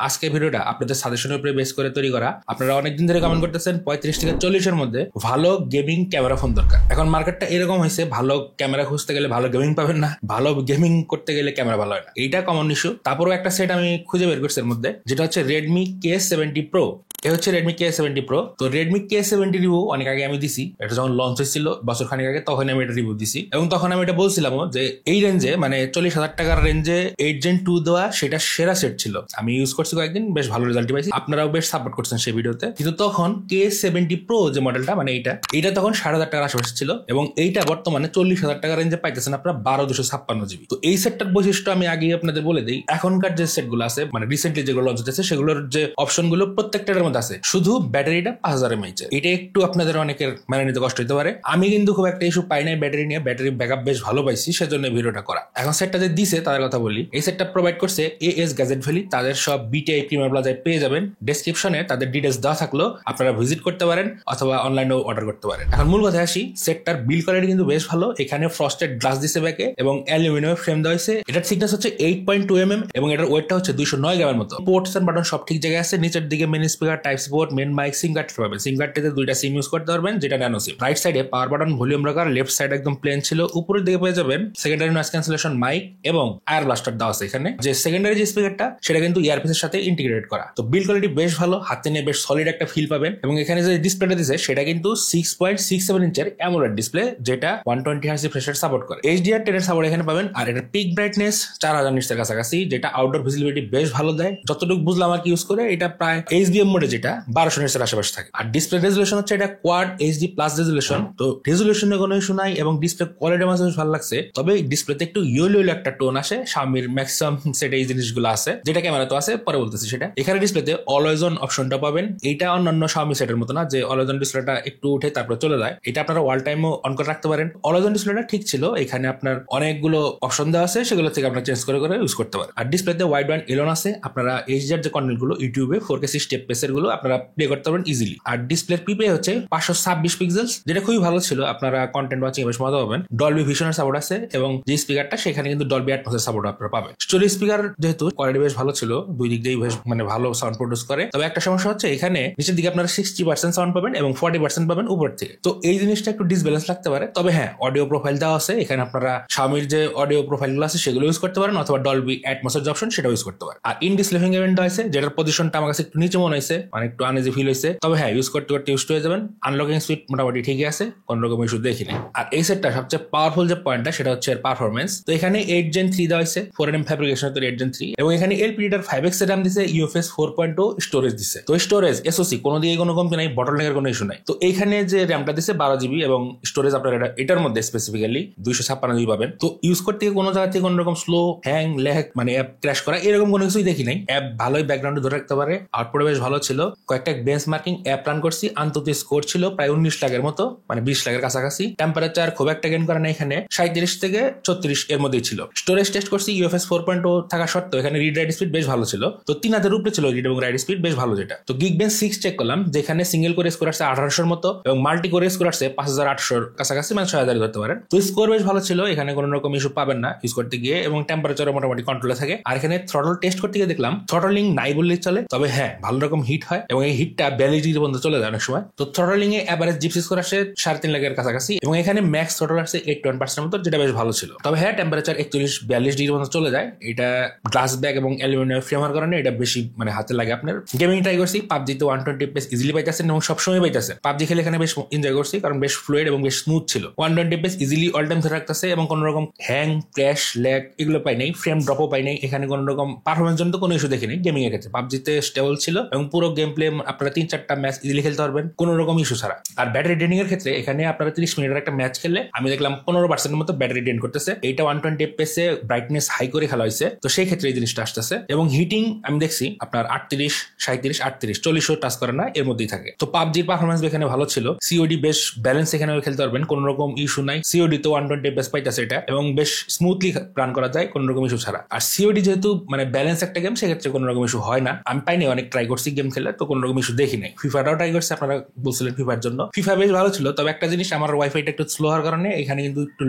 আজকে ভিডিওটা আপনাদের সাজেশনের উপরে বেস করে তৈরি করা। আপনারা অনেকদিন ধরে কমেন্ট করতেছেন 35 থেকে 40 এর মধ্যে ভালো গেমিং ক্যামেরা ফোন দরকার। এখন মার্কেটটা এরকম হয়েছে, ভালো ক্যামেরা খুঁজতে গেলে ভালো গেমিং পাবেন না, ভালো গেমিং করতে গেলে ক্যামেরা ভালো হয় না, এইটা কমন ইস্যু। তারপরও একটা সেট আমি খুঁজে বের করছি এর মধ্যে, যেটা হচ্ছে Redmi K70 Pro। এ হচ্ছে Redmi K70 Pro। তো Redmi K70 রিভিউ অনেক আগে আমি দিছি, এটা যখন লঞ্চ হয়েছিল বছর খানিক আগে, তখন আমি এটা রিভিউ দিছি এবং তখন আমি এটা বলছিলাম যে এই রেঞ্জে মানে 40,000 টাকার রেঞ্জে 8 Gen 2 দেওয়া সেটা সেরা সেট ছিল। আমি ইউজ করছি কয়েকদিন, বেশ ভালো রেজাল্ট পাইছি, আপনারাও বেশ সাপোর্ট করছেন সেই ভিডিওতে। কিন্তু তখন K70 Pro যে মডেলটা মানে এইটা তখন 7,500 টাকার আশেপাশে ছিল এবং এইটা বর্তমানে 40,000 টাকার রেঞ্জে পাইতেছেন আপনারা 12,256 GB। তো এই সেটটার বৈশিষ্ট্য আমি আগে আপনাদের বলে দিই। এখনকার যে সেটগুলো আছে মানে রিসেন্টলি যেগুলো লঞ্চ হতেছে সেগুলোর যে অপশনগুলো প্রত্যেকটার মধ্যে আছে, শুধু ব্যাটারিটা 5000 mAh। এটা একটু আপনাদের অনেকের মেনে নিতে কষ্ট হতে পারে। আমি কিন্তু খুব একটা ইস্যু পাই নাই ব্যাটারি নিয়ে, ব্যাটারি ব্যাকআপ বেশ ভালো পাইছি, সেজন্য ভিডিওটা করা। এখন সেটটা যে দিছে তাদের কথা বলি। এই সেটটা প্রোভাইড করছে AS গ্যাজেট ভ্যালি, তাদের সব BTI প্রিমিয়ার প্লাজায় পেয়ে যাবেন। ডেসক্রিপশনে তাদের ডিটেলস দেওয়া থাকলো, আপনারা ভিজিট করতে পারেন অথবা অনলাইনেও অর্ডার করতে পারেন। এখন মূল কথা আসি, সেটটার বিল কোয়ালিটি কিন্তু বেশ ভালো। এখানে ফ্রস্টেড গ্লাস দিছে ব্যাকে এবং অ্যালুমিনিয়াম ফ্রেম দেওয়া হয়েছে। এটার থিকনেস হচ্ছে 8.2 mm এবং এটার ওয়েটটা হচ্ছে 209 গ্রামের মতো। পোর্টস এন্ড বাটন সব ঠিক জায়গায় আছে। নিচের দিকে main speaker, type C port, main mic, SIM card পাবেন। সিম কার্ডটিতে দুইটা সিম ইউজ করতে পারবেন, যেটা ন্যানো সিম। রাইট সাইডে পাওয়ার বাটন, ভলিউম রাখার, লেফট সাইড একদম প্লেন ছিল। উপরের দিকে পেয়ে যাবেন সেকেন্ডারি নয়েজ ক্যান্সেলেশন মাইক এবং এয়ার ব্লাস্টার দেওয়া আছে। এখানে যে সেকেন্ডারি যে স্পিকারটা সেটা কিন্তু ইয়ারপিসের সাথে ইন্টিগ্রেটেড করা। তো বিল কোয়ালিটি বেশ ভালো, হাতে নিয়ে বেশ সলিড একটা ফিল পাবেন। এবং এখানে যে ডিসপ্লেটা দিছে সেটা কিন্তু 6.67 ইঞ্চের অ্যামোলেড ডিসপ্লে, যেটা 120 Hz রিফ্রেশ রেট সাপোর্ট করে। HDR10 এর সাপোর্ট এখানে পাবেন। আর এটার পিক ব্রাইটনেস 4000 নিটসের কাছাকাছি, যেটা আউটডোর ভিজিবিলিটি বেশ ভালো দেয়। যতটুকু বুঝলাম আর কি ইউজ করে, এটা প্রায় HDM মোডে যেটা 1200 নিটসের আশেপাশে থাকে। আর ডিসপ্লে রেজুলেশন হচ্ছে এটা কোয়াড HD প্লাস রেজুলেশন। তো রেজুলেশনে কোনো ইস্যু নাই এবং ডিসপ্লে কোয়ালিটি আমার বেশ ভালো লাগছে। তবে ডিসপ্লেতে একটু ইয়েলো একটা টোন আসে, Xiaomiর ম্যাক্সিমাম সেটে এই জিনিসগুলো আছে, যেটা ক্যামেরা তো আছে, পরে বলতেছি সেটা। এখানে ডিসপ্লেতে অলওয়েজ অন অপশনটা পাবেন। এইটা অন্যান্য Xiaomi সেটের মতো না যে অলওয়েজ অন ডিসপ্লেটা একটু উঠে তারপর চলে যায়। এটা আপনারা অল টাইমও অন করে রাখতে পারেন। অলওয়েজ অন ডিসপ্লেটা ঠিক ছিল, এখানে আপনার অনেকগুলো অপশন দেওয়া আছে, সেগুলো থেকে আপনারা চেঞ্জ করে ইউজ করতে পারেন। আর ডিসপ্লেতে ওয়াইড ব্যান্ড এলন আছে, আপনারা HDR যে কন্টেন্ট গুলো ইউটিউবে 4K 60 FPS এর গুলো আপনারা প্লে করতে পারবেন ইজিলি। আর ডিসপ্লের পিপে হচ্ছে 526 পিক্সেলস, যেটা খুবই ভালো ছিল। আপনারা কন্টেন্ট ওয়াচিং বেশ মজা পাবেন। ডলবি ভিশনের সাপোর্ট আছে এবং যে স্পিকারটা সেখানে কিন্তু ডলবি অ্যাটমসের সাপোর্ট আপনারা পাবেন। স্টোরেজ স্পিকার যেহেতু কোয়ালিটি বেশ ভালো ছিল, দুই দিক দিয়েই বেশ মানে ভালো সাউন্ড প্রডিউস করে। তবে একটা সমস্যা হচ্ছে এখানে নিচের দিকে আপনারা 60% সাউন্ড পাবেন এবং 40% পাবেন উপর থেকে। তো এই জিনিসটা একটু ডিসব্যালেন্স লাগতে পারে। তবে হ্যাঁ, অডিও প্রোফাইল দেওয়া আছে এখানে, আপনারা Xiaomiর যে অডিও প্রোফাইল গুলো আছে সেগুলো ইউজ করতে পারেন অথবা ডলবি অ্যাটমসের যে অপশন সেটা ইউজ করতে পারেন। আর ইন ডিসপ্লে ফিঙ্গারপ্রিন্ট আছে, যেটার পজিশনটা আমার কাছে একটু নিচে মনে হয়েছে, মানে একটু আনইজি ফিল হয়েছে। তবে হ্যাঁ, ইউজ করতে করতে ইউজ হয়ে যাবেন। আনলকিং স্পিড মোটামুটি ঠিকই আছে, কোন রকম ইস্যু দেখিনি। আর এই সেটটা সবচেয়ে পাওয়ারফুল যে পয়েন্টটা সেটা হচ্ছে এর পারফরমেন্স। তো এখানে 8 Gen 3 দেওয়া হয়েছে, 4nm ফ্যাব্রিকেশন 8 Gen 3 এবং এখানে LPDDR 5X RAM দিছে, UFS 4.2 স্টোরেজ দিছে। তো স্টোরেজ SoC কোনো দিকে কোনো কমতি নাই, বটলনেকের কোনো ইস্যু নাই। তো এইখানে যে র্যামটা দিছে 12 GB এবং স্টোরেজ আপনার এটার মধ্যে স্পেসিফিক্যালি 256 GB পাবেন। তো ইউজ করতে কোনো জায়গা থেকে কোনো রকম স্লো, হ্যাং, ল্যাগ মানে অ্যাপ ক্র্যাশ করা এরকম কোনো কিছুই দেখি নাই। অ্যাপ ভালোই ব্যাকগ্রাউন্ডে ধরে রাখতে পারে, আউটপুটে বেশ ভালো ছিল। কয়েকটা বেঞ্চমার্কিং অ্যাপ রান করছি, আন্তত স্কোর ছিল প্রায় 19 লাখের মতো, মানে 20 লাখের কাছাকাছি। টেম্পারেচার খুব একটা গেন করে না, এখানে 37 থেকে 34 এর মধ্যেই ছিল। স্টোরেজ টেস্ট করছি, UFS 4.2 থাকা সত্ত্বেও এখানে রিড রাইট স্পিড বেশ ভালো ছিল। তো 3000 উপরে ছিল রিড এবং রাইট স্পিড বেশ ভালো যেটা। তো Geekbench 6 চেক করলাম, যেখানে সিঙ্গেল কোরে স্কোর আসছে 1800 মতো এবং মাল্টি কোরে স্কোর আসছে 5800 কাছাকাছি, মানে 6000 ধরতে পারেন। তো স্কোর বেশ ভালো ছিল, এখানে কোনো রকম ইস্যু পাবেন না ইউজ করতে গিয়ে এবং টেম্পারেচারও মোটামুটি কন্ট্রোলে থাকে। আর এখানে থ্রটল টেস্ট করতে গিয়ে দেখলাম থ্রটলিং নাই বললেই চলে, তবে হ্যাঁ ভালো রকম হিট হয় এবং এই হিটটা 42 ডিগ্রি পর্যন্ত চলে যায় অনেক সময়। তো থ্রটলিং এ এভারেজ জিপসি স্কোর আসে 3.5 লাখের কাছাকাছি এবং এখানে ম্যাক্স থ্রটল আসছে 81% মতো, যেটা বেশ ভালো ছিল। তবে হ্যাঁ, টেম্পারেচার 41-42 ডিগ্রি পর্যন্ত চলে যায়। এটা গ্লাস ব্যাগ এবং অ্যালুমিনিয়াম ফ্রেম হওয়ার কারণে এটা বেশি মানে হাতে লাগে আপনার। গেমিং ট্রাই করছি, পাবজিতে 120 FPS ইজিলি পাইতেছেন এবং সবসময় পাইতেছেন। পাবজি খেলে এখানে বেশ এনজয় করছি, কারণ বেশ ফ্লুইড এবং বেশ স্মুথ ছিল। 120 FPS ইজিলি অল টাইম ধরে রাখতেছে এবং কোনো রকম হ্যাং, ক্র্যাশ, ল্যাগ এগুলো পাই নাই, ফ্রেম ড্রপও পাই নাই। এখানে কোনো রকম পারফরমেন্স জন্য তো কোনো ইস্যু দেখিনি গেমিং এর ক্ষেত্রে। পাবজিতে স্টেবল ছিল এবং পুরো গেম প্লে আপনারা 3-4টা ম্যাচ ইজিলি খেলতে পারবেন কোনো রকম ইস্যু ছাড়া। আর ব্যাটারি ড্রেনিং এর ক্ষেত্রে এখানে আপনারা 30 মিনিটের একটা ম্যাচ খেললে আমি দেখলাম 15% মতো ব্যাটারি ড্রেন করতেছে। এইটা 120 FPS এ ব্রাইটনেস হাই করে খেলা হয়েছে, তো সেই ক্ষেত্রে এই জিনিসটা আসতেছে। এবং হিটিং আমি দেখছি আপনার 38, 37, 38, 40 টাচ করে না, এর মধ্যেই থাকে। তো পাবজির পারফরমেন্স এখানে ভালো ছিল। COD বেশ ব্যালেন্স এখানে খেলতে পারবেন, কোনো রকম ইস্যু নাই। COD তো 120 FPS পাইতেছে এটা এবং বেশ স্মুথলি রান করা যায় কোনো রকম ইস্যু ছাড়া। আর COD যেহেতু মানে ব্যালেন্স একটা গেম, সেক্ষেত্রে কোনো রকম ইস্যু হয় না। আমি পাইনি, অনেক ট্রাই করছি গেম খেলে খেলে, তো কোনো রকম ইস্যু দেখি নাই। ফিফাটাও ট্রাই করছে, আপনারা বলছিলেন ফিফার জন্য, ফিফা বেশ ভালো ছিল। তবে একটা জিনিস, আমার ওয়াইফাইটা একটু স্লো হওয়ার কারণে এখানে কিন্তু একটু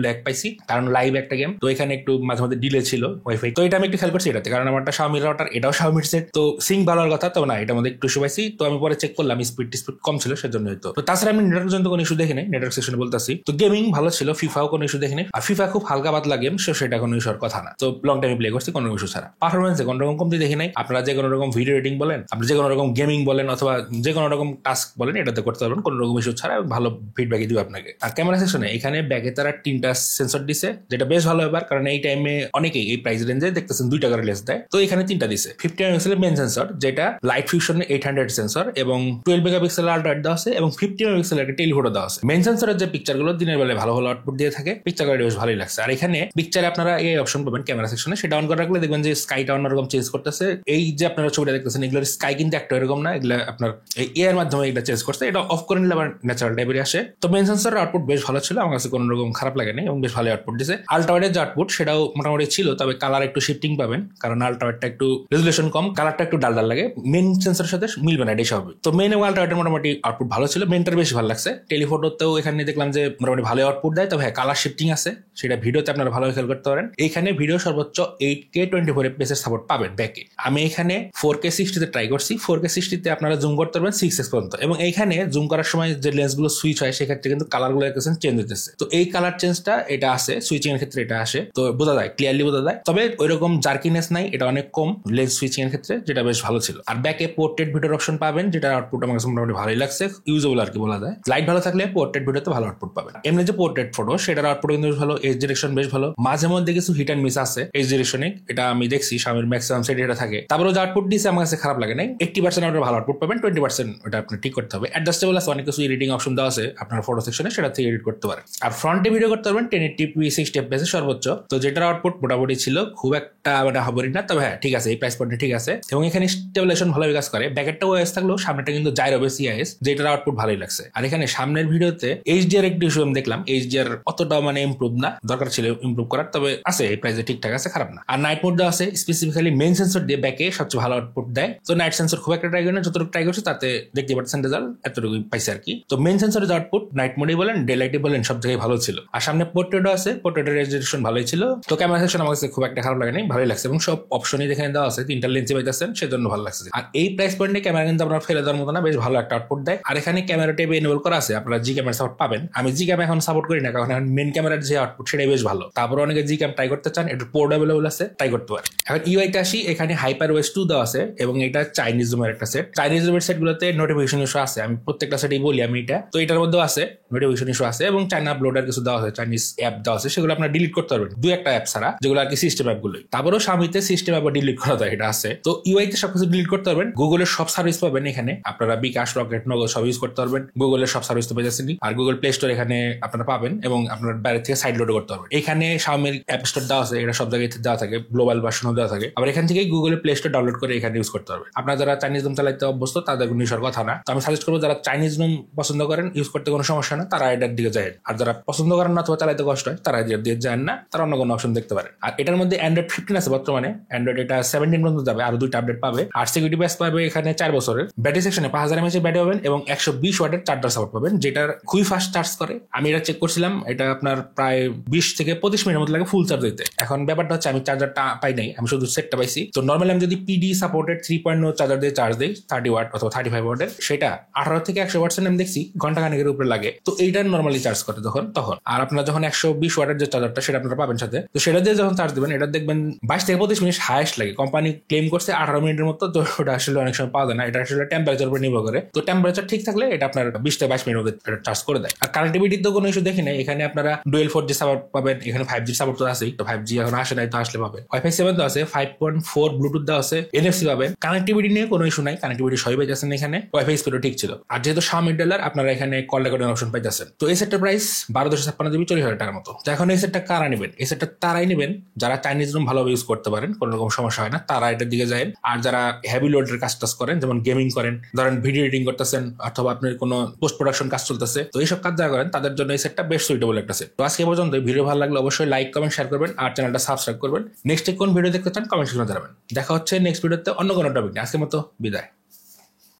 ল্যাগ পাইছি, কারণ লাইভ একটা গেম, তো এখানে একটু মাঝে মধ্যে ডিলে ছিল ওয়াইফাই। তো এটা আমি একটু খেয়াল করছি এটাতে, কারণ আমারটা Xiaomi রাউটার, এটাও Xiaomi সেট, তো সিং ভালো হওয়ার কথা, তো না, এটার মধ্যে একটু ইস্যু পাইছি। তো আমি পরে চেক করলাম স্পিড কম ছিল সেজন্য হয়তো। তো তাছাড়া আমি নেটওয়ার্ক জন্য কোনো ইস্যু দেখি নাই, নেটওয়ার্ক সেকশনে বলতেছি। তো গেমিং ভালো ছিল, ফিফাও কোনো ইস্যু দেখি নাই। আর ফিফা খুব হালকা পাতলা গেম, সেটা কোনো ইস্যুর কথা না। তো লং টাইমে প্লে করছি কোনো ইস্যু ছাড়া। পারফরমেন্সে কোনো রকম কমতি দেখি নাই। আপনারা যে কোনো রকম ভিডিও এডিটিং বলেন, আপনি যে কোনো রকম গেমিং বলেন, অথবা যে কোনো রকম টাস্ক বলেন, এটাতে করতে পারবেন কোনো রকম ইস্যু ছাড়া, ভালো ফিডব্যাকই দিবে আপনাকে। আর ক্যামেরা সেকশনে এখানে ব্যাকে তারা 3টা সেন্সর দিছে, যেটা বেশ ভালো ব্যাপার, কারণ এই টাইমে অনেকেই এই প্রাইস রেঞ্জে দেখতেছেন 2 টাকার লেন্স দেয়, তো এখানে 3টা দিছে। 50 মেগাপিক্সেলের মেইন সেন্সর, যেটা লাইট ফিউশন 800 সেন্সর, এবং 12 মেগাপিক্সেলের আল্ট্রা ওয়াইড দেওয়া আছে, এবং 50 মেগাপিক্সেলের একটা টেলিফোটো দেওয়া আছে। মেইন সেন্সরের যে পিকচার গুলো দিনের বেলায় ভালো ভালো আউটপুট দিয়ে থাকে, পিকচার কোয়ালিটি বেশ ভালোই লাগছে। আর এখানে পিকচারে আপনারা এই অপশন পাবেন ক্যামেরা সেকশনে, সেটা অন করে রাখলে দেখবেন যে স্কাইটা অন্যরকম চেঞ্জ করতেছে। এই যে আপনারা ছবিটা দেখতেছেন, এগুলোর স্কাই কিন্তু একটা এরকম না, এগুলো আপনার এই এর মাধ্যমে এটা চেঞ্জ করছে। এটা অফ করে নিলে আবার ন্যাচারাল টাইপের আসে। তো মেইন সেন্সরের আউটপুট বেশ ভালো ছিল, আমার কাছে কোনো রকম খারাপ লাগেনি, এবং বেশ ভালো আউটপুট দিয়েছে। আল্ট্রা ওয়াইডের যে আউটপুট, সেটাও মোটামুটি ছিল, তবে কালার একটু শিফটিং পাবেন, কারণ আল্ট্রা ওয়াইডটা একটু রেজুলেশন কম, কালারটা একটু ডাল লাগে, মেইন সেন্সরের সাথে মিলবে না, এটাই স্বাভাবিক। তো মেইন এবং আল্ট্রা ওয়াইডের মোটামুটি আউটপুট ভালো ছিল, মেইনটার বেশি ভালো লাগছে। টেলিফোটোতেও এখানে দেখলাম যে মোটামুটি ভালো আউটপুট দেয়, তবে হ্যাঁ কালার শিফটিং আছে, সেটা ভিডিওতে আপনারা ভালোভাবে খেয়াল করতে পারেন। এইখানে ভিডিও সর্বোচ্চ 8K 24 FPS এর সাপোর্ট পাবেন ব্যাকে। আমি এখানে 4K 60 তে ট্রাই করছি। 4K 60 তে আপনারা জুম করতে পারবেন 6x পর্যন্ত, এবং এইখানে জুম করার সময় যে লেন্সগুলো সুইচ হয়, সেক্ষেত্রে কিন্তু কালারগুলো চেঞ্জ হতেছে। তো এই কালার চেঞ্জটা এটা আছে, সুইচিং এর ক্ষেত্রে এটা আসে, তো বোঝা যায়, ক্লিয়ারলি বোঝা যায়। তবে ওইরকম জার্কিনেস নাই, এটা অনেক কম লেন্স সুইচিং এর ক্ষেত্রে, যেটা বেশ ভালো ছিল। আর ব্যাকে পোর্ট্রেট ভিডিওর অপশন পাবেন, যেটা আউটপুট আমার কাছে মোটামুটি ভালোই লাগছে, ইউজেবল আর কি বলা যায়। লাইট ভালো থাকলে পোর্ট্রেট ভিডিওতে ভালো আউটপুট পাবেন। এমনি যে পোর্ট্রেট ফটো, সেটার আউটপুট কিন্তু বেশ ভালো, এজ ডিরেকশন বেশ ভালো। মাঝে মধ্যে কিছু হিট অ্যান্ড মিস আছে এজ ডিরেকশনে, এটা আমি দেখছি Xiaomi ম্যাক্সিমাম সেট এটা থাকে। তারপরে যে আউটপুট দিয়েছে আমার কাছে খারাপ লাগে নাই। 80% আপনার ভালো আউটপুট পাবেন, 20% ওটা আপনি ঠিক করতে হবে। অ্যাডজাস্টেবল আছে, অনেক কিছু এডিটিং অপশন দেওয়া আছে আপনার ফটো সেকশনে, সেটা থেকে এডিট করতে পারেন। আর ফ্রন্টে ভিডিও করতে পারবেন 1080p 60 fps সর্বোচ্চ, তো যেটার আউটপুট মোটামুটি ছিল, খুব একটা মানে হবরই না, তবে হ্যাঁ ঠিক আছে, এই প্রাইস পয়েন্টে ঠিক আছে। এবং এখানে স্টেবিলাইজেশন ভালোই কাজ করে, ব্যাকেটটা ওএস থাকলেও সামনেটা কিন্তু জাইরো বেস ইআইএস, যেটার আউটপুট ভালোই লাগছে। আর এখানে সামনের ভিডিওতে এইচডিআর একটু ইস্যু আমি দেখলাম, এইচডিআর অতটা মানে ইমপ্রুভ না, দরকার ছিল ইমপ্রুভ করার, তবে আছে এই প্রাইসে ঠিকঠাক আছে, খারাপ না। আর নাইট মোড দেওয়া আছে, স্পেসিফিক্যালি মেইন সেন্সর দিয়ে ব্যাকে সবচেয়ে ভালো আউটপুট দেয়। তো নাইট সেন্সর খুব একটা ট্রাই করি না, যতটুকু ট্রাই করছি তাতে দেখতে পাচ্ছেন রেজাল্ট এতটুকু পাইছে আর কি। তো মেইন সেন্সরের যে আউটপুট নাইট মোডে বলেন, ডে লাইটে বলেন, সব জায়গায় ভালো ছিল। আর সামনে পোর্ট্রেটও আছে, পোর্ট্রেটের রেজলিউশন ভালোই ছিল। তো ক্যামেরা সেকশন আমার কাছে খুব একটা খারাপ লাগে নাই, ভালোই লাগছে, এবং সব অপশনই যেখানে দেওয়া আছে 3টা লেন্সে পাইতেছেন, সেজন্য ভালো লাগছে। আর এই প্রাইস পয়েন্টে ক্যামেরা কিন্তু আপনার ফেলে দেওয়ার মতো না, বেশ ভালো একটা আউটপুট দেয়। আর এখানে ক্যামেরা টেবে এনেবল করা আছে, আপনারা জি ক্যামেরা সাপোর্ট পাবেন। আমি জি ক্যামেরা এখন সাপোর্ট করি না, কারণ এখন মেন ক্যামেরার যে আউটপুট সেটাই বেশ ভালো। তারপর অনেকে জি ক্যাম ট্রাই করতে চান, একটু পোর্ট অ্যাভেলেবল আছে, ট্রাই করতে পারেন। এখন ইউআইতে আসি, এখানে হাইপার ওএস 2 দেওয়া আছে, এবং এটা চাইনিজ জুমের একটা সেট। চাইনিজ জুমের সেট গুলোতে নোটিফিকেশন ইস্যু আছে, আমি প্রত্যেকটা সেটেই বলি আমি এটা, তো এটার মধ্যেও আছে নোটিফিকেশন ইস্যু আছে, এবং চাইনা আপলোডার কিছু দেওয়া আছে, চাইনিজ অ্যাপ দেওয়া আছে, সেগুলো আপনারা ডিলিট করতে পারবেন, 2-1টা অ্যাপ ছাড়া, যেগুলো আর কি সিস্টেম অ্যাপ গুলোই। তারপরেও Xiaomiতে সিস্টেম অ্যাপ ডিলিট করা যায়, এটা আছে। তো ইউআইতে সবকিছু ডিলিট করতে পারবেন। গুগলের সব সার্ভিস পাবেন এখানে, আপনারা বিকাশ, রকেট, নগদ সব ইউজ করতে পারবেন। গুগলের সব সার্ভিস তো পেয়ে যাচ্ছেন, আর গুগল প্লে স্টোর এখানে আপনারা পাবেন, এবং আপনার বাইরে থেকে সাইড লোড করতে পারবেন। এখানে Xiaomi অ্যাপ স্টোর দেওয়া আছে, এটা সব জায়গায় দেওয়া থাকে, গ্লোবাল ভার্সনও দেওয়া থাকে। আবার এখান থেকে গুগলের প্লে স্টোর ডাউনলোড করে এখানে ইউজ করতে পারবেন। আপনারা যারা চাইনিজ রুম চালাইতে অভ্যস্ত, তাদের কোনো ইস্যুর কথা না। তো আমি সাজেস্ট করবো, যারা চাইনিজ রুম পছন্দ করেন, ইউজ করতে কোনো সমস্যা না, তারা এটার দিকে যায়। আর যারা পছন্দ করেন না অথবা চালাইতে কষ্ট হয়, তারা এটার দিয়ে যায় না, তারা অন্য কোনো অপশন দেখতে পারেন। আর এটার মধ্যে Android 15 আছে বর্তমানে, Android এটা 17 পর্যন্ত যাবে, আরো 2টা আপডেট পাবে। আর সিকিউরিটি প্যাচ পাবে এখানে 4 বছরের। ব্যাটারি সেকশনে 5000 mAh ব্যাটারি পাবেন, এবং 120 ওয়াটের চার্জার সাপোর্ট পাবেন, যেটার খুবই ফাস্ট চার্জ করে। আমি এটা চেক করছিলাম, এটা আপনার প্রায় 20 থেকে 25 মিনিটের মতো লাগে ফুল চার্জ দিতে। এখন ব্যাপারটা হচ্ছে, আমি চার্জারটা পাই নাই, আমি শুধু সেটটা পাইছি। তো নর্মালি আমি যদি PD সাপোর্টেড 3.0 চার্জার দিয়ে চার্জ দিই 30 ওয়াট অথবা 35 ওয়াটের, সেটা 18 থেকে 100 ওয়াটস আমি দেখছি ঘন্টা খানেকের উপরে লাগে। তো এইটা নর্মালি চার্জ করে তখন। আর আপনারা যখন 120 ওয়াটের যে চার্জারটা, সেটা আপনারা পাবেন সাথে, তো সেটা দিয়ে যখন চার্জ দিবেন, এটা দেখবেন 22 থেকে 25 মিনিট হাইয়েস্ট লাগে। কোম্পানি ক্লেম করছে 18 মিনিটের মতো, তো ওটা আসলে অনেক সময় পাওয়া যায় না, এটা আসলে টেম্পারেচার উপর নির্ভর করে। তো টেম্পারেচার ঠিক থাকলে এটা আপনার 20 থেকে 22 মিনিট মধ্যে চার্জ করে দেয়। আর কানেক্টিভিটির তো কোনো ইস্যু দেখি নাই, এখানে আপনারা ডুয়েল 4G সাপোর্ট পাবেন, এখানে 5G সাপোর্ট তো আছেই, তো 5G এখন আসে নাই, তো আসলে পাবে। Wi-Fi 7 তো আছে, 5.4 ব্লুটুথ দেওয়া আছে, NFC পাবেন। কানেক্টিভিটি নিয়ে কোনো ইস্যু নাই, কানেক্টিভিটি সবই পাইতেছেন এখানে, ওয়াইফাই স্পিডও ঠিক ছিল। আর যেহেতু Xiaomi ডলার, আপনারা এখানে কল রেকর্ডিং অপশন পাইতেছেন। তো এই সেটটার প্রাইস 1256 GB, 40,000 টাকার মতো। তো এখন এই সেটটা কারা নেবেন? এই সেটটা তারাই নেবেন যারা চাইনিজ রুম ভালোভাবে ইউজ করতে পারেন, কোনো রকম সমস্যা হয় না, তারা এটার দিকে যায়। আর যারা হেভি লোডের কাজ টাজ করেন, যেমন গেমিং করেন, ধরেন ভিডিও এডিটিং করতেছেন, অথবা আপনার কোনো পোস্ট প্রোডাকশন কাজ চলতেছে, তো এইসব কাজ যারা করেন, তাদের জন্য এই সেটটা বেশ সুইটেবল একটা সেট। তো আজকে পর্যন্ত ভিডিও ভালো লাগলে অবশ্যই লাইক, কমেন্ট, শেয়ার করবেন, আর চ্যানেলটা সাবস্ক্রাইব করবেন। নেক্সট কোন ভিডিও দেখতে চান কমেন্ট সেকশনে জানাবেন। দেখা হচ্ছে নেক্সট ভিডিওতে অন্য কোনো টপিক নিয়ে। আজকের মতো বিদায়।